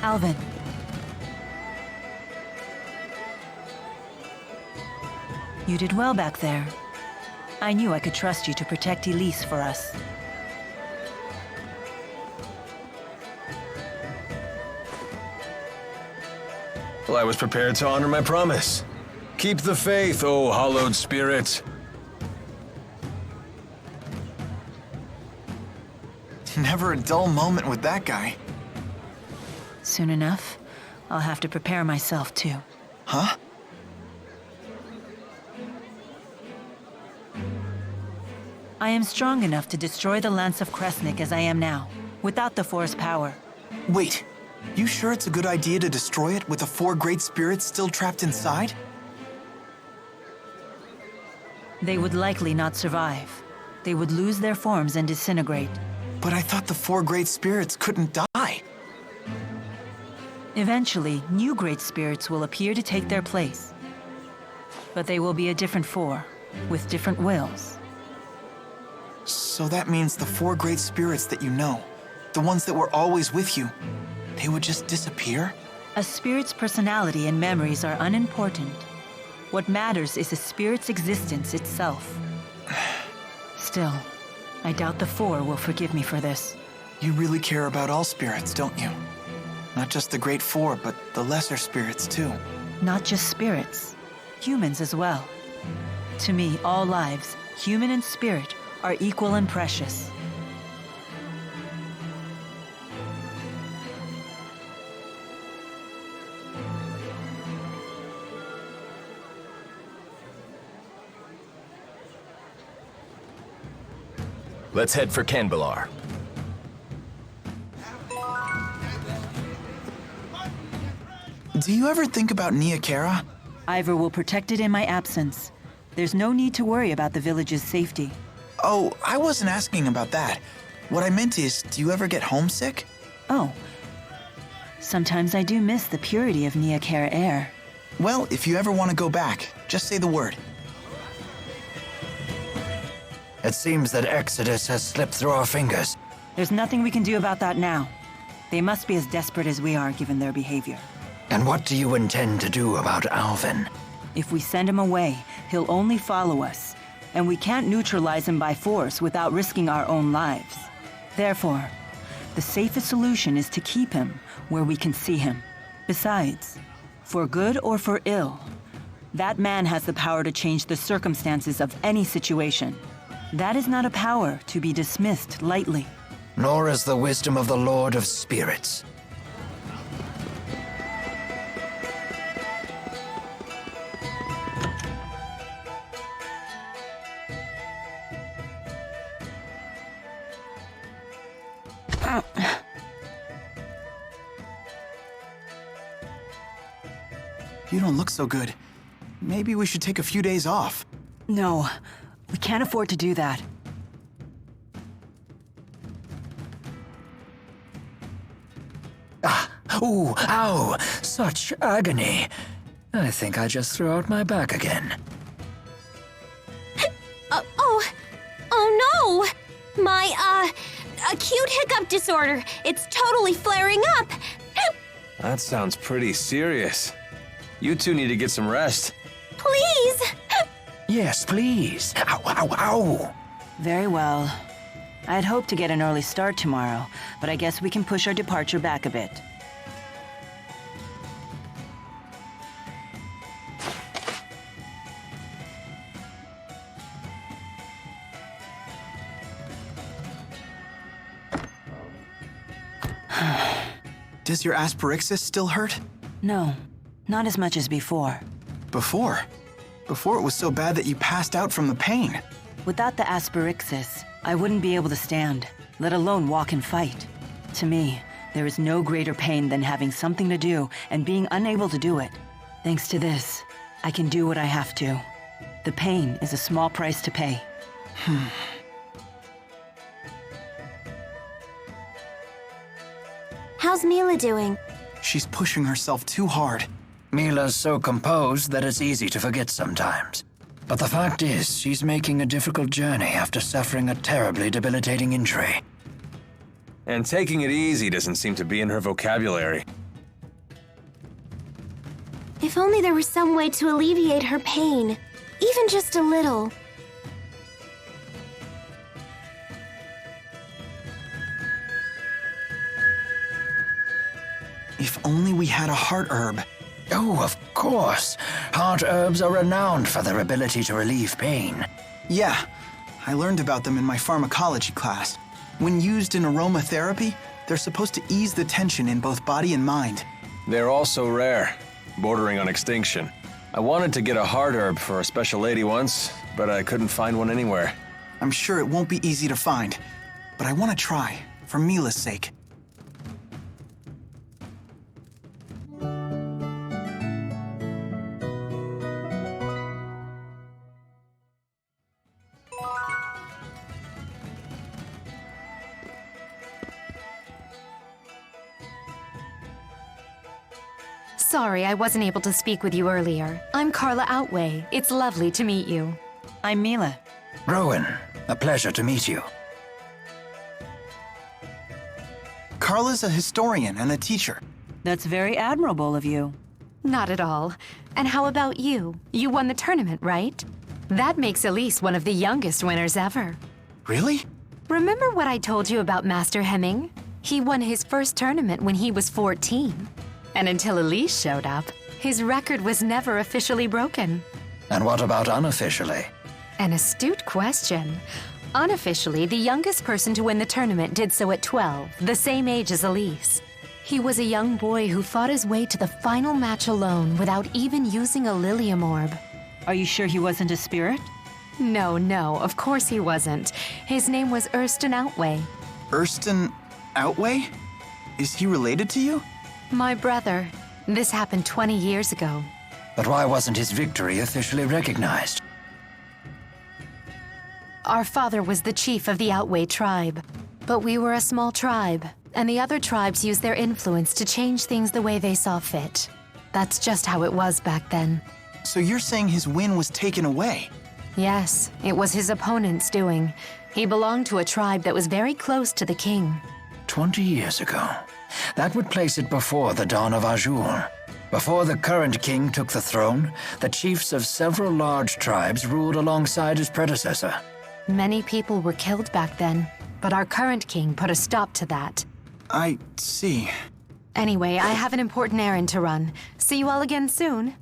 Speaker 4: Alvin. You did well back there. I knew I could trust you to protect Elise for us.
Speaker 2: Well, I was prepared to honor my promise. Keep the faith, O hallowed spirit.
Speaker 1: Never a dull moment with that guy.
Speaker 4: Soon enough, I'll have to prepare myself too.
Speaker 1: Huh?
Speaker 4: I am strong enough to destroy the Lance of Kresnik as I am now, without the Force power.
Speaker 1: Wait, you sure it's a good idea to destroy it with the 4 great spirits still trapped inside?
Speaker 4: They would likely not survive. They would lose their forms and disintegrate.
Speaker 1: But I thought the 4 great spirits couldn't die.
Speaker 4: Eventually, new great spirits will appear to take their place. But they will be a different 4, with different wills.
Speaker 1: So that means the 4 great spirits that you know, the ones that were always with you, they would just disappear?
Speaker 4: A spirit's personality and memories are unimportant. What matters is a spirit's existence itself. Still, I doubt the 4 will forgive me for this.
Speaker 1: You really care about all spirits, don't you? Not just the great 4, but the lesser spirits too.
Speaker 4: Not just spirits, humans as well. To me, all lives, human and spirit, are equal and precious.
Speaker 12: Let's head for Cambalar.
Speaker 1: Do you ever think about Nia Kara?
Speaker 4: Ivor will protect it in my absence. There's no need to worry about the village's safety.
Speaker 1: Oh, I wasn't asking about that. What I meant is, do you ever get homesick?
Speaker 4: Oh. Sometimes I do miss the purity of Nia Kara air.
Speaker 1: Well, if you ever want to go back, just say the word.
Speaker 9: It seems that Exodus has slipped through our fingers.
Speaker 4: There's nothing we can do about that now. They must be as desperate as we are, given their behavior.
Speaker 9: And what do you intend to do about Alvin?
Speaker 4: If we send him away, he'll only follow us, and we can't neutralize him by force without risking our own lives. Therefore, the safest solution is to keep him where we can see him. Besides, for good or for ill, that man has the power to change the circumstances of any situation. That is not a power to be dismissed lightly.
Speaker 9: Nor is the wisdom of the Lord of Spirits.
Speaker 1: You don't look so good. Maybe we should take a few days off.
Speaker 4: No, we can't afford to do that.
Speaker 9: Ooh, ow! Such agony. I think I just threw out my back again.
Speaker 5: Oh no! My, acute hiccup disorder. It's totally flaring up.
Speaker 2: That sounds pretty serious. You two need to get some rest.
Speaker 5: Please!
Speaker 9: Yes, please. Ow, ow, ow!
Speaker 4: Very well. I'd hoped to get an early start tomorrow, but I guess we can push our departure back a bit.
Speaker 1: Does your asperixis still hurt?
Speaker 4: No, not as much as before.
Speaker 1: Before? Before it was so bad that you passed out from the pain.
Speaker 4: Without the asperixis, I wouldn't be able to stand, let alone walk and fight. To me, there is no greater pain than having something to do and being unable to do it. Thanks to this, I can do what I have to. The pain is a small price to pay.
Speaker 5: How's Mila doing?
Speaker 1: She's pushing herself too hard.
Speaker 9: Mila's so composed that it's easy to forget sometimes. But the fact is, she's making a difficult journey after suffering a terribly debilitating injury.
Speaker 2: And taking it easy doesn't seem to be in her vocabulary.
Speaker 5: If only there was some way to alleviate her pain. Even just a little.
Speaker 1: If only we had a heart herb.
Speaker 9: Oh, of course. Heart herbs are renowned for their ability to relieve pain.
Speaker 1: Yeah, I learned about them in my pharmacology class. When used in aromatherapy, they're supposed to ease the tension in both body and mind.
Speaker 2: They're also rare, bordering on extinction. I wanted to get a heart herb for a special lady once, but I couldn't find one anywhere.
Speaker 1: I'm sure it won't be easy to find, but I want to try, for Mila's sake.
Speaker 13: Sorry, I wasn't able to speak with you earlier. I'm Carla Outway. It's lovely to meet you.
Speaker 4: I'm Mila.
Speaker 9: Rowan, a pleasure to meet you.
Speaker 1: Carla's a historian and a teacher.
Speaker 4: That's very admirable of you.
Speaker 13: Not at all. And how about you? You won the tournament, right? That makes Elise one of the youngest winners ever.
Speaker 1: Really?
Speaker 13: Remember what I told you about Master Hemming? He won his first tournament when he was 14. And until Elise showed up, his record was never officially broken.
Speaker 9: And what about unofficially?
Speaker 13: An astute question. Unofficially, the youngest person to win the tournament did so at 12, the same age as Elise. He was a young boy who fought his way to the final match alone without even using a Lilium orb.
Speaker 4: Are you sure he wasn't a spirit?
Speaker 13: No, of course he wasn't. His name was Erston Outway.
Speaker 1: Erston Outway? Is he related to you?
Speaker 13: My brother. This happened 20 years ago.
Speaker 9: But why wasn't his victory officially recognized?
Speaker 13: Our father was the chief of the Outway tribe. But we were a small tribe, and the other tribes used their influence to change things the way they saw fit. That's just how it was back then.
Speaker 1: So you're saying his win was taken away?
Speaker 13: Yes, it was his opponent's doing. He belonged to a tribe that was very close to the king.
Speaker 9: 20 years ago. That would place it before the dawn of Azul. Before the current king took the throne, the chiefs of several large tribes ruled alongside his predecessor.
Speaker 13: Many people were killed back then, but our current king put a stop to that.
Speaker 1: I see.
Speaker 13: Anyway, I have an important errand to run. See you all again soon.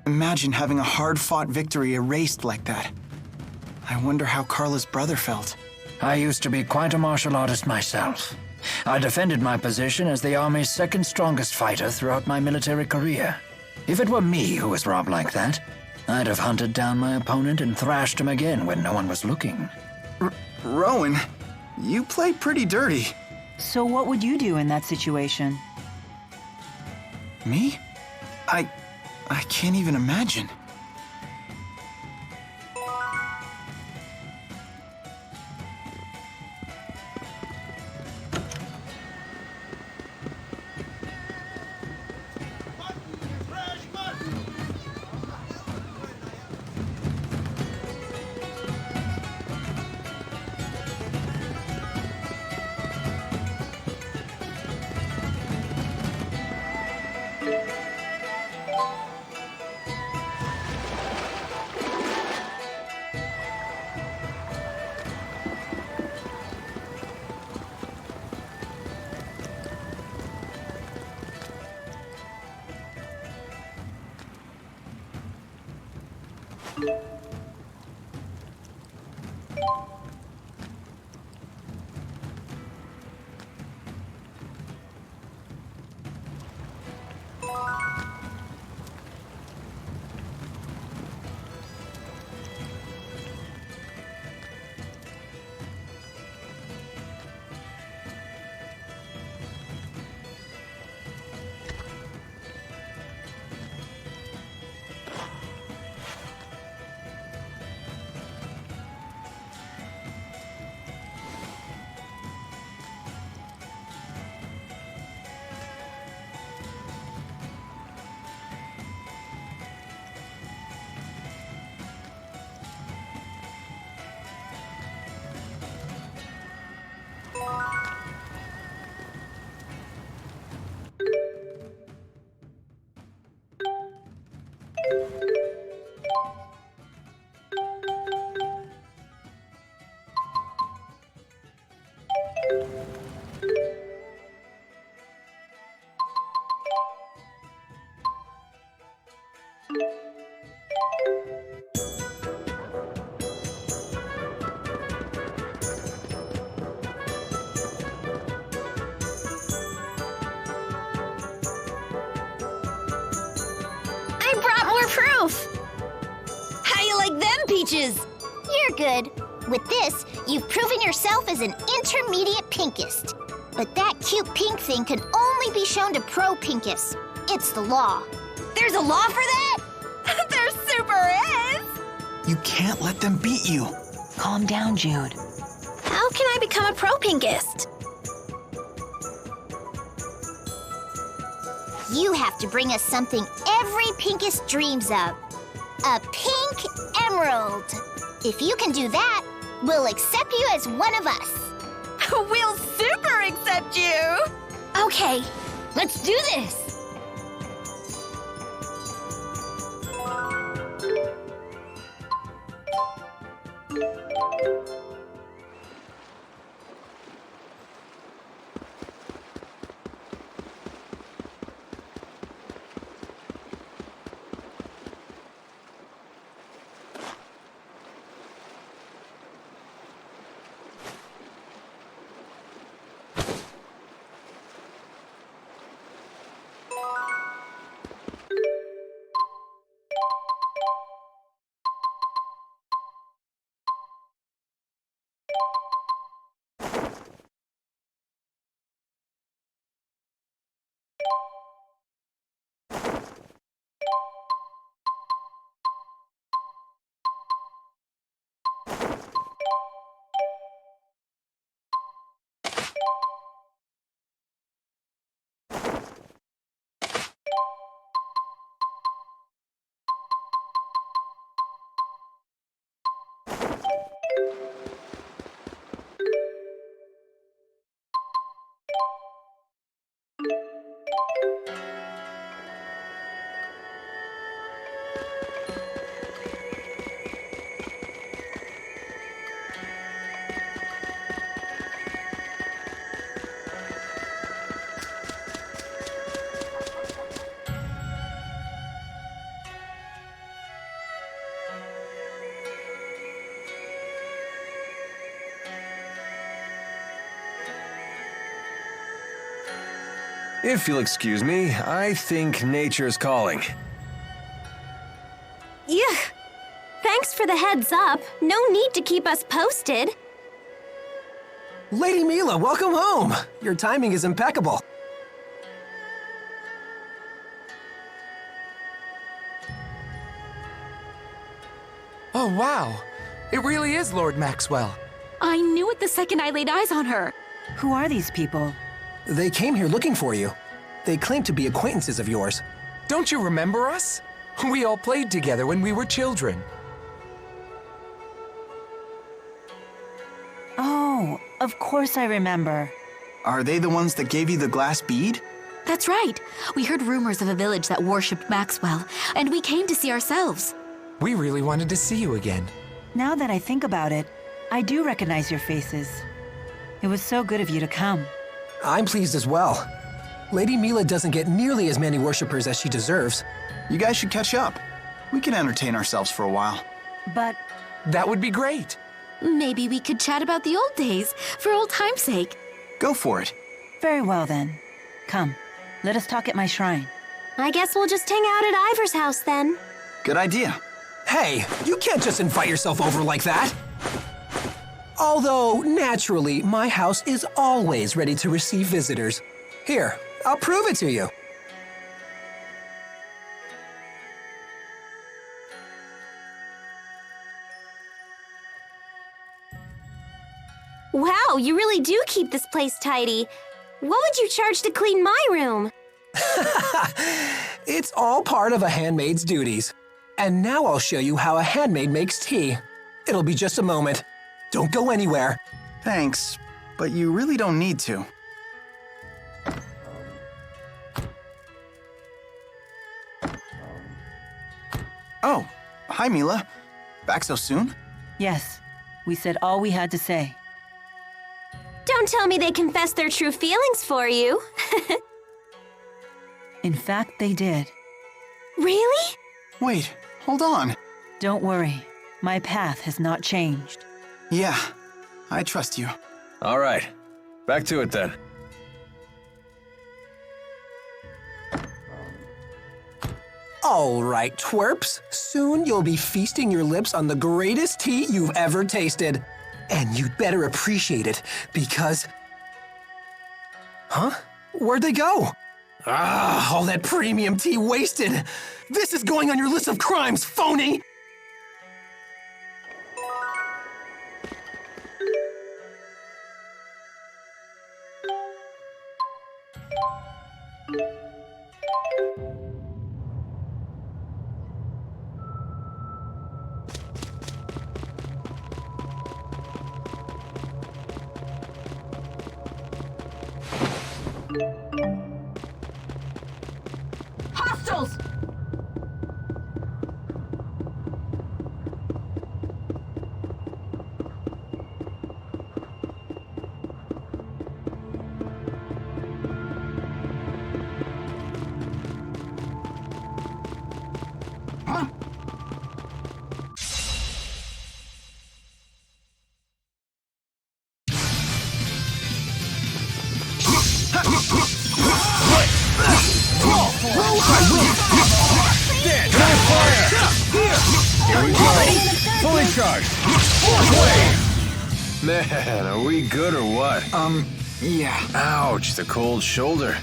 Speaker 1: Imagine having a hard-fought victory erased like that. I wonder how Carla's brother felt.
Speaker 9: I used to be quite a martial artist myself. I defended my position as the Army's second strongest fighter throughout my military career. If it were me who was robbed like that, I'd have hunted down my opponent and thrashed him again when no one was looking.
Speaker 1: Rowan, you play pretty dirty.
Speaker 4: So what would you do in that situation?
Speaker 1: Me? I can't even imagine.
Speaker 5: I brought more proof!
Speaker 6: How you like them peaches?
Speaker 5: You're good. With this, you've proven yourself as an intermediate pinkist. But that cute pink thing can only be shown to pro pinkists. It's the law.
Speaker 6: There's a law for that? There super is!
Speaker 1: You can't let them beat you.
Speaker 4: Calm down, Jude.
Speaker 5: How can I become a pro pinkist? You have to bring us something every pinkist dreams of. A pink emerald. If you can do that, we'll accept you as one of us.
Speaker 6: We'll super accept you!
Speaker 5: Okay,
Speaker 6: Let's do this!
Speaker 2: If you'll excuse me, I think nature's calling.
Speaker 5: Yeah. Thanks for the heads up. No need to keep us posted.
Speaker 14: Lady Mila, welcome home! Your timing is impeccable.
Speaker 15: Oh, wow. It really is Lord Maxwell.
Speaker 3: I knew it the second I laid eyes on her.
Speaker 4: Who are these people?
Speaker 14: They came here looking for you. They claim to be acquaintances of yours.
Speaker 15: Don't you remember us? We all played together when we were children.
Speaker 4: Oh, of course I remember.
Speaker 1: Are they the ones that gave you the glass bead?
Speaker 3: That's right. We heard rumors of a village that worshipped Maxwell, and we came to see ourselves.
Speaker 15: We really wanted to see you again.
Speaker 4: Now that I think about it, I do recognize your faces. It was so good of you to come.
Speaker 14: I'm pleased as well. Lady Mila doesn't get nearly as many worshippers as she deserves.
Speaker 1: You guys should catch up. We can entertain ourselves for a while.
Speaker 4: But...
Speaker 15: That would be great.
Speaker 3: Maybe we could chat about the old days, for old time's sake.
Speaker 1: Go for it.
Speaker 4: Very well then. Come, let us talk at my shrine.
Speaker 5: I guess we'll just hang out at Ivor's house then.
Speaker 1: Good idea.
Speaker 14: Hey, you can't just invite yourself over like that. Although, naturally, my house is always ready to receive visitors. Here, I'll prove it to you.
Speaker 5: Wow, you really do keep this place tidy. What would you charge to clean my room?
Speaker 14: It's all part of a handmaid's duties. And now I'll show you how a handmaid makes tea. It'll be just a moment. Don't go anywhere.
Speaker 1: Thanks, but you really don't need to. Oh, hi Mila. Back so soon?
Speaker 4: Yes, we said all we had to say.
Speaker 5: Don't tell me they confessed their true feelings for you.
Speaker 4: In fact, they did.
Speaker 5: Really?
Speaker 1: Wait, hold on.
Speaker 4: Don't worry, my path has not changed.
Speaker 1: Yeah, I trust you.
Speaker 2: All right, back to it then.
Speaker 14: All right, twerps. Soon you'll be feasting your lips on the greatest tea you've ever tasted. And you'd better appreciate it, because... Huh? Where'd they go? Ah, all that premium tea wasted! This is going on your list of crimes, phony!
Speaker 3: Hostiles!
Speaker 2: Fully charged! Man, are we good or what?
Speaker 1: Yeah.
Speaker 2: Ouch, the cold shoulder.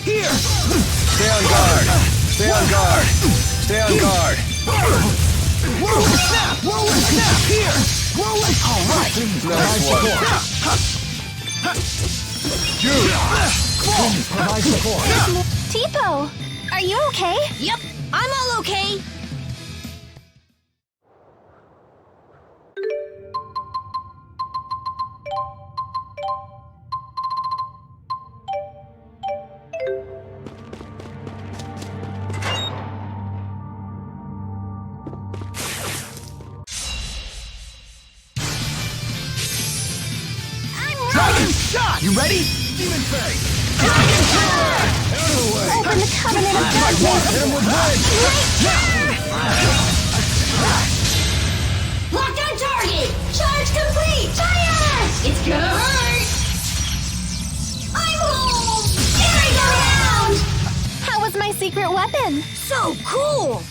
Speaker 14: Here!
Speaker 2: Stay on guard! Stay on guard! Stay on guard!
Speaker 14: Roll and snap! Roll and snap! Here! Roll and... All right!
Speaker 2: Nice one.
Speaker 14: Jude! Please provide support.
Speaker 5: Tipo, are you okay?
Speaker 6: Yep, I'm all okay.
Speaker 1: shot! You ready? Demon Fang!
Speaker 5: Open the covenant of darkness!
Speaker 6: Locked on target! Charge complete! Fire! It's gonna hurt! I'm home! Merry-go-round!
Speaker 5: How was my secret weapon?
Speaker 6: So cool!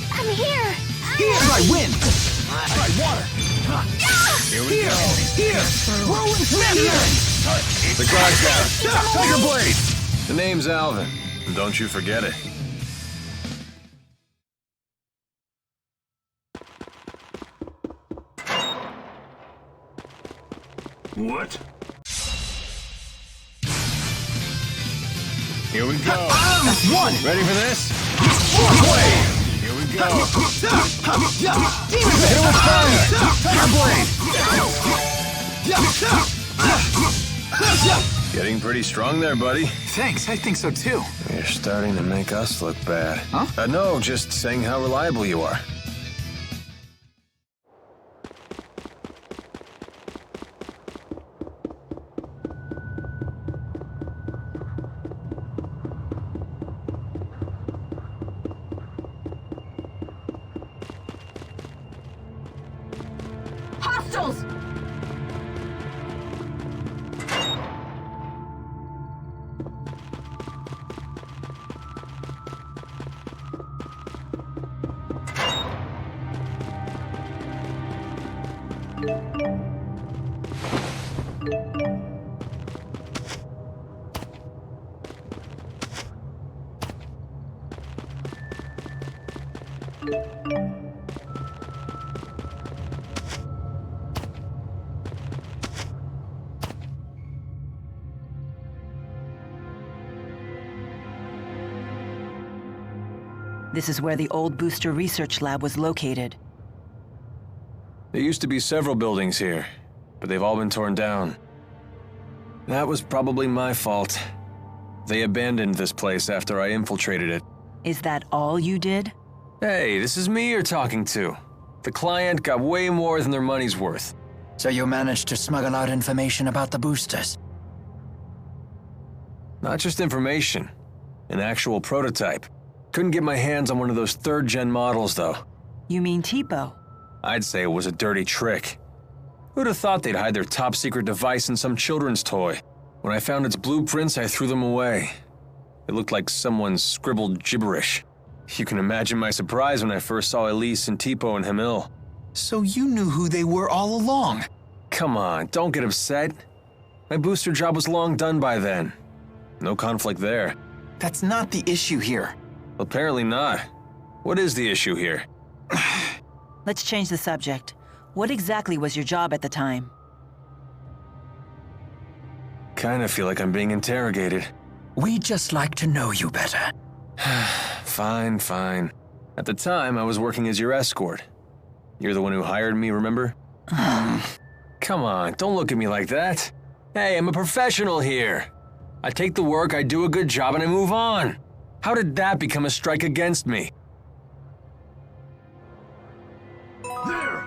Speaker 5: I'm here!
Speaker 1: Try wind! Try water!
Speaker 2: Here we go.
Speaker 1: Here! Rolling thunder!
Speaker 2: The clock's down.
Speaker 1: Tiger Blade!
Speaker 2: The name's Alvin. And don't you forget it.
Speaker 8: What?
Speaker 2: Here we go.
Speaker 1: One!
Speaker 2: Ready for this? Here we go.
Speaker 1: Demon
Speaker 2: Hit him with fire!
Speaker 1: Tiger Blade!
Speaker 2: Getting pretty strong there, buddy.
Speaker 1: Thanks, I think so too.
Speaker 2: You're starting to make us look bad.
Speaker 1: Huh?
Speaker 2: No, just saying how reliable you are.
Speaker 6: Hostiles!
Speaker 4: This is where the old booster research lab was located.
Speaker 2: There used to be several buildings here, but they've all been torn down. That was probably my fault. They abandoned this place after I infiltrated it.
Speaker 4: Is that all you did?
Speaker 2: Hey, this is me you're talking to. The client got way more than their money's worth.
Speaker 9: So you managed to smuggle out information about the boosters?
Speaker 2: Not just information, an actual prototype. Couldn't get my hands on one of those third-gen models, though.
Speaker 4: You mean Tipo?
Speaker 2: I'd say it was a dirty trick. Who'd have thought they'd hide their top-secret device in some children's toy? When I found its blueprints, I threw them away. It looked like someone scribbled gibberish. You can imagine my surprise when I first saw Elise and Tipo and Hamil.
Speaker 1: So you knew who they were all along?
Speaker 2: Come on, don't get upset. My booster job was long done by then. No conflict there.
Speaker 1: That's not the issue here.
Speaker 2: Apparently not. What is the issue here?
Speaker 4: Let's change the subject. What exactly was your job at the time?
Speaker 2: Kinda feel like I'm being interrogated.
Speaker 9: We'd just like to know you better.
Speaker 2: Fine, fine. At the time, I was working as your escort. You're the one who hired me, remember? Come on, don't look at me like that. Hey, I'm a professional here. I take the work, I do a good job, and I move on. How did that become a strike against me?
Speaker 8: There!